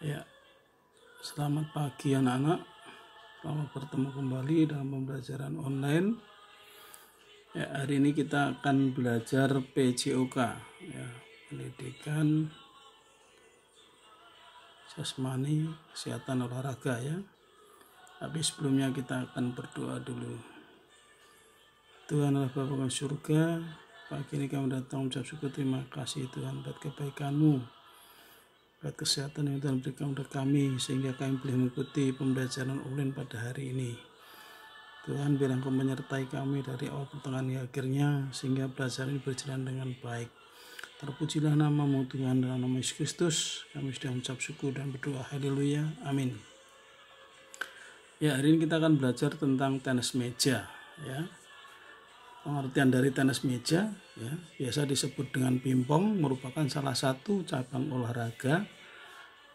Ya, selamat pagi anak-anak. Selamat bertemu kembali dalam pembelajaran online. Ya, hari ini kita akan belajar PJOK, ya, pendidikan jasmani, kesehatan olahraga ya. Tapi sebelumnya kita akan berdoa dulu. Tuhan Allah Bapa kami surga, pagi ini kami datang mengucap syukur, terima kasih Tuhan buat kebaikan-Mu, buat kesehatan yang Tuhan berikan kepada kami sehingga kami boleh mengikuti pembelajaran online pada hari ini. Tuhan, biar Engkau menyertai kami dari awal pertengahan hingga akhirnya sehingga pelajaran ini berjalan dengan baik. Terpujilah nama-Mu Tuhan, dalam nama Yesus Kristus kami sudah mengucap syukur dan berdoa. Haleluya, amin. Ya, hari ini kita akan belajar tentang tenis meja ya. Pengertian dari tenis meja ya, biasa disebut dengan pingpong, merupakan salah satu cabang olahraga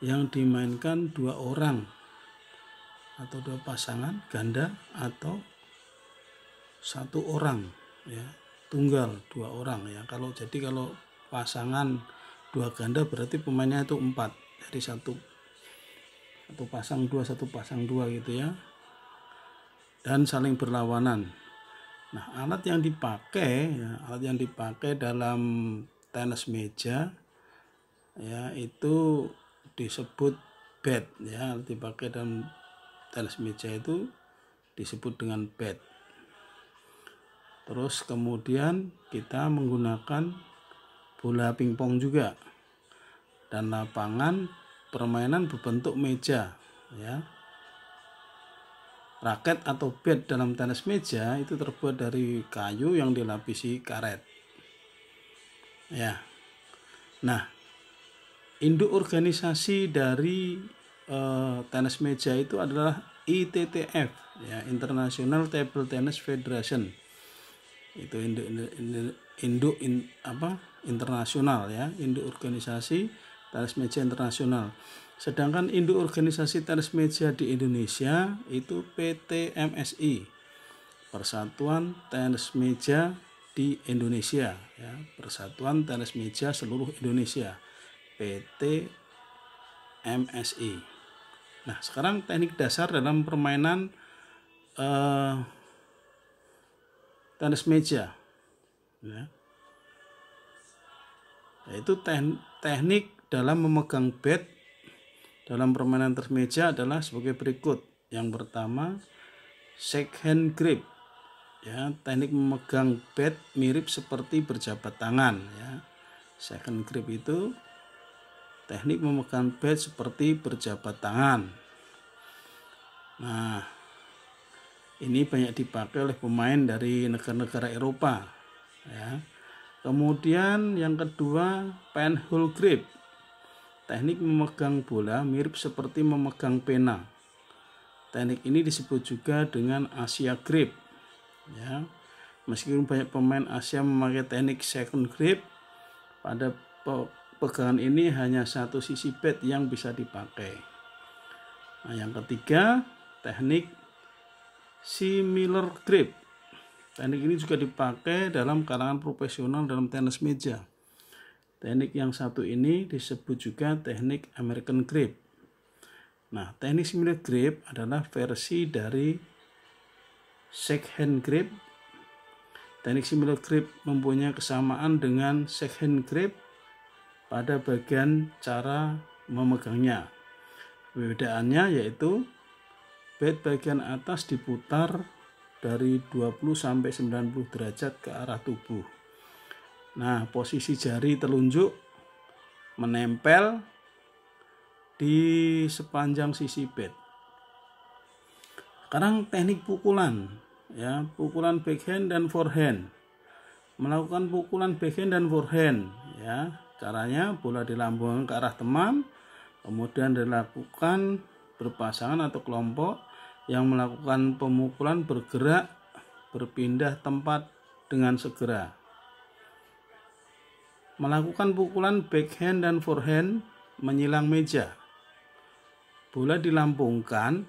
yang dimainkan dua orang atau dua pasangan ganda atau satu orang ya, tunggal dua orang ya. Kalau pasangan dua ganda berarti pemainnya itu 4, jadi satu pasang dua gitu ya, dan saling berlawanan. Nah, alat yang dipakai dalam tenis meja ya itu disebut bat ya. Alat dipakai dalam tenis meja itu disebut dengan bat. Terus kemudian kita menggunakan bola pingpong juga, dan lapangan permainan berbentuk meja ya. Raket atau bat dalam tenis meja itu terbuat dari kayu yang dilapisi karet. Ya. Nah, induk organisasi dari tenis meja itu adalah ITTF ya, International Table Tennis Federation. Itu induk internasional ya, induk organisasi tenis meja internasional. Sedangkan induk organisasi tenis meja di Indonesia itu PTMSI, Persatuan Tenis Meja di Indonesia ya, Persatuan Tenis Meja seluruh Indonesia, PTMSI. Nah, sekarang teknik dasar dalam permainan tenis meja ya, yaitu teknik dalam memegang bat dalam permainan tenis meja adalah sebagai berikut. Yang pertama, shake hand grip ya, teknik memegang bat mirip seperti berjabat tangan ya. Shake hand grip itu teknik memegang bat seperti berjabat tangan. Nah, ini banyak dipakai oleh pemain dari negara-negara Eropa ya. Kemudian yang kedua, pen hole grip, teknik memegang bola mirip seperti memegang pena. Teknik ini disebut juga dengan Asia grip ya. Meskipun banyak pemain Asia memakai teknik second grip, pada pegangan ini hanya satu sisi bat yang bisa dipakai. Nah, yang ketiga, teknik similar grip. Teknik ini juga dipakai dalam kalangan profesional dalam tenis meja. Teknik yang satu ini disebut juga teknik American grip. Nah, teknik similar grip adalah versi dari shake hand grip. Teknik similar grip mempunyai kesamaan dengan shake hand grip pada bagian cara memegangnya. Perbedaannya yaitu bat bagian atas diputar dari 20-90 derajat ke arah tubuh. Nah, posisi jari telunjuk menempel di sepanjang sisi bat. Sekarang teknik pukulan ya, pukulan backhand dan forehand. Melakukan pukulan backhand dan forehand ya, caranya bola dilambungkan ke arah teman, kemudian dilakukan berpasangan atau kelompok yang melakukan pemukulan bergerak berpindah tempat dengan segera. Melakukan pukulan backhand dan forehand menyilang meja. Bola dilambungkan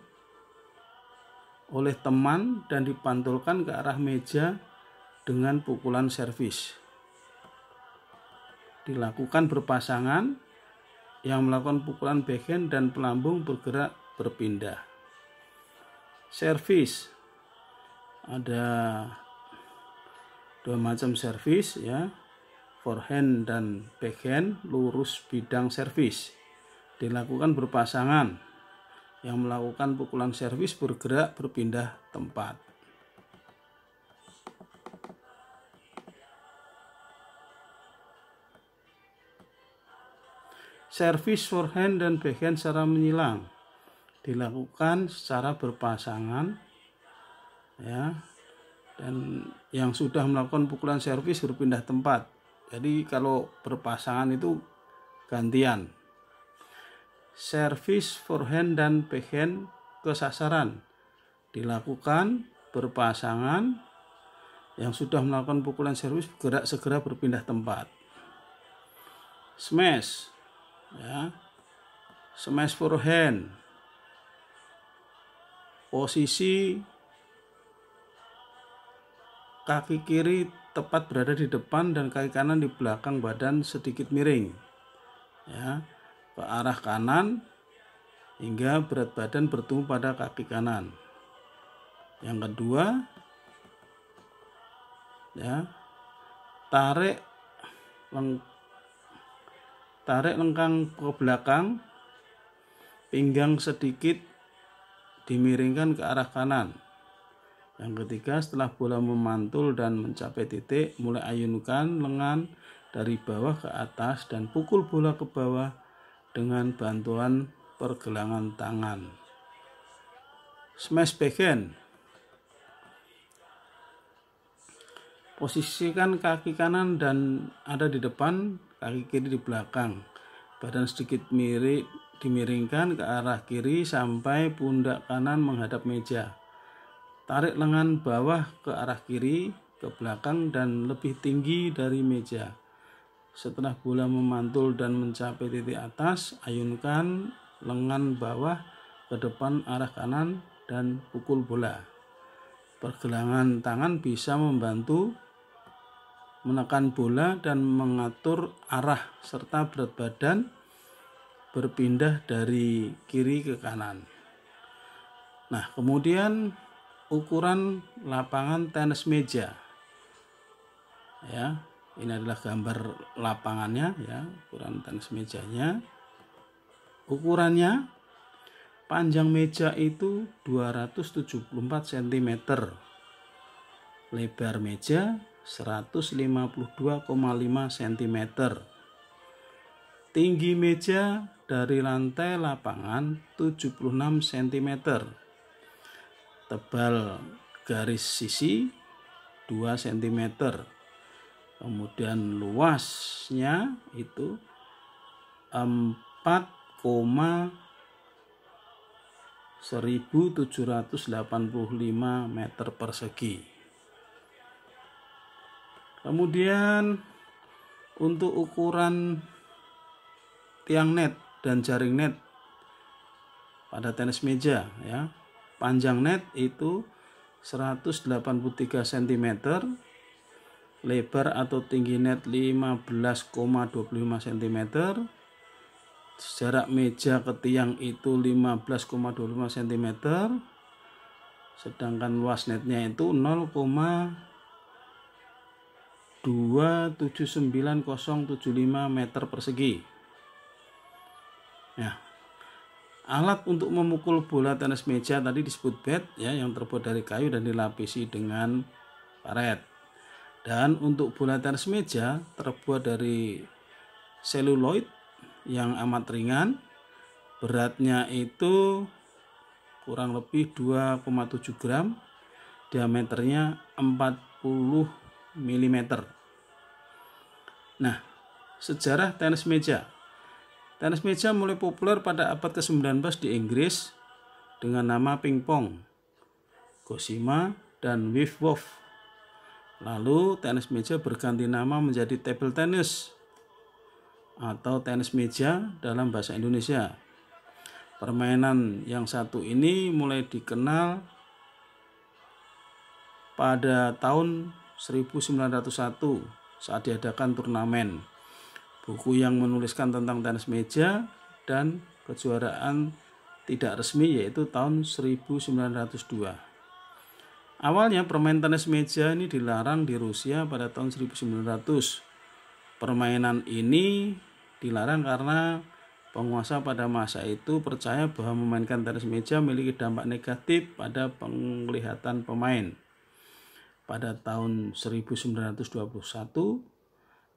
oleh teman dan dipantulkan ke arah meja dengan pukulan servis. Dilakukan berpasangan yang melakukan pukulan backhand dan pelambung bergerak berpindah. Servis, ada dua macam servis ya, forehand dan backhand lurus bidang servis, dilakukan berpasangan. Yang melakukan pukulan servis bergerak berpindah tempat. Servis forehand dan backhand secara menyilang, dilakukan secara berpasangan ya, dan yang sudah melakukan pukulan servis berpindah tempat. Jadi kalau berpasangan itu gantian. Servis forehand dan backhand ke sasaran, dilakukan berpasangan. Yang sudah melakukan pukulan servis bergerak segera berpindah tempat. Smash ya, smash forehand, posisi kaki kiri tepat berada di depan dan kaki kanan di belakang badan sedikit miring ya, ke arah kanan hingga berat badan bertumpu pada kaki kanan. Yang kedua ya, tarik lengkang ke belakang, pinggang sedikit dimiringkan ke arah kanan. Yang ketiga, setelah bola memantul dan mencapai titik, mulai ayunkan lengan dari bawah ke atas dan pukul bola ke bawah dengan bantuan pergelangan tangan. Smash backhand, posisikan kaki kanan dan ada di depan, kaki kiri di belakang, badan sedikit dimiringkan ke arah kiri sampai pundak kanan menghadap meja. Tarik lengan bawah ke arah kiri, ke belakang dan lebih tinggi dari meja. Setelah bola memantul dan mencapai titik atas, ayunkan lengan bawah ke depan arah kanan dan pukul bola. Pergelangan tangan bisa membantu menekan bola dan mengatur arah serta berat badan berpindah dari kiri ke kanan. Nah, kemudian ukuran lapangan tenis meja. Ya, ini adalah gambar lapangannya ya, ukuran tenis mejanya. Ukurannya, panjang meja itu 274 cm. Lebar meja 152,5 cm. Tinggi meja dari lantai lapangan 76 cm. Tebal garis sisi 2 cm. Kemudian luasnya itu 4,1785 meter persegi. Kemudian untuk ukuran tiang net dan jaring net pada tenis meja ya, panjang net itu 183 cm, lebar atau tinggi net 15,25 cm, jarak meja ke tiang itu 15,25 cm, sedangkan luas netnya itu 0,279075 meter persegi. Nah, alat untuk memukul bola tenis meja tadi disebut bat ya, yang terbuat dari kayu dan dilapisi dengan karet. Dan untuk bola tenis meja terbuat dari seluloid yang amat ringan, beratnya itu kurang lebih 2,7 gram, diameternya 40 mm. Nah, sejarah tenis meja. Tenis meja mulai populer pada abad ke-19 di Inggris dengan nama pingpong, gosima, dan wiff-woff. Lalu tenis meja berganti nama menjadi table tennis atau tenis meja dalam bahasa Indonesia. Permainan yang satu ini mulai dikenal pada tahun 1901 saat diadakan turnamen buku yang menuliskan tentang tenis meja, dan kejuaraan tidak resmi yaitu tahun 1902. Awalnya permainan tenis meja ini dilarang di Rusia pada tahun 1900. Permainan ini dilarang karena penguasa pada masa itu percaya bahwa memainkan tenis meja memiliki dampak negatif pada penglihatan pemain. Pada tahun 1921,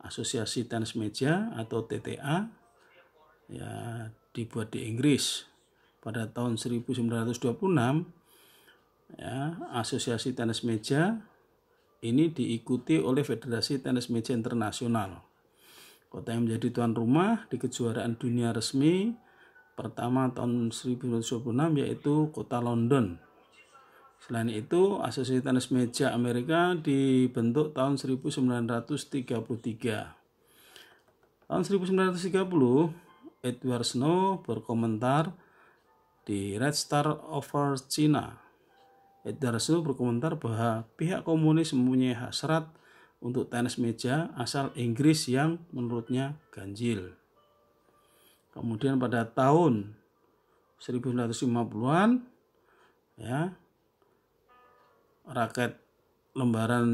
Asosiasi Tenis Meja atau TTA ya dibuat di Inggris. Pada tahun 1926 ya, Asosiasi Tenis Meja ini diikuti oleh Federasi Tenis Meja Internasional. Kota yang menjadi tuan rumah di kejuaraan dunia resmi pertama tahun 1926 yaitu kota London. Selain itu, Asosiasi Tenis Meja Amerika dibentuk tahun 1933. Tahun 1930, Edward Snow berkomentar di Red Star over China. Edward Snow berkomentar bahwa pihak komunis mempunyai hasrat untuk tenis meja asal Inggris yang menurutnya ganjil. Kemudian pada tahun 1950-an ya, raket lembaran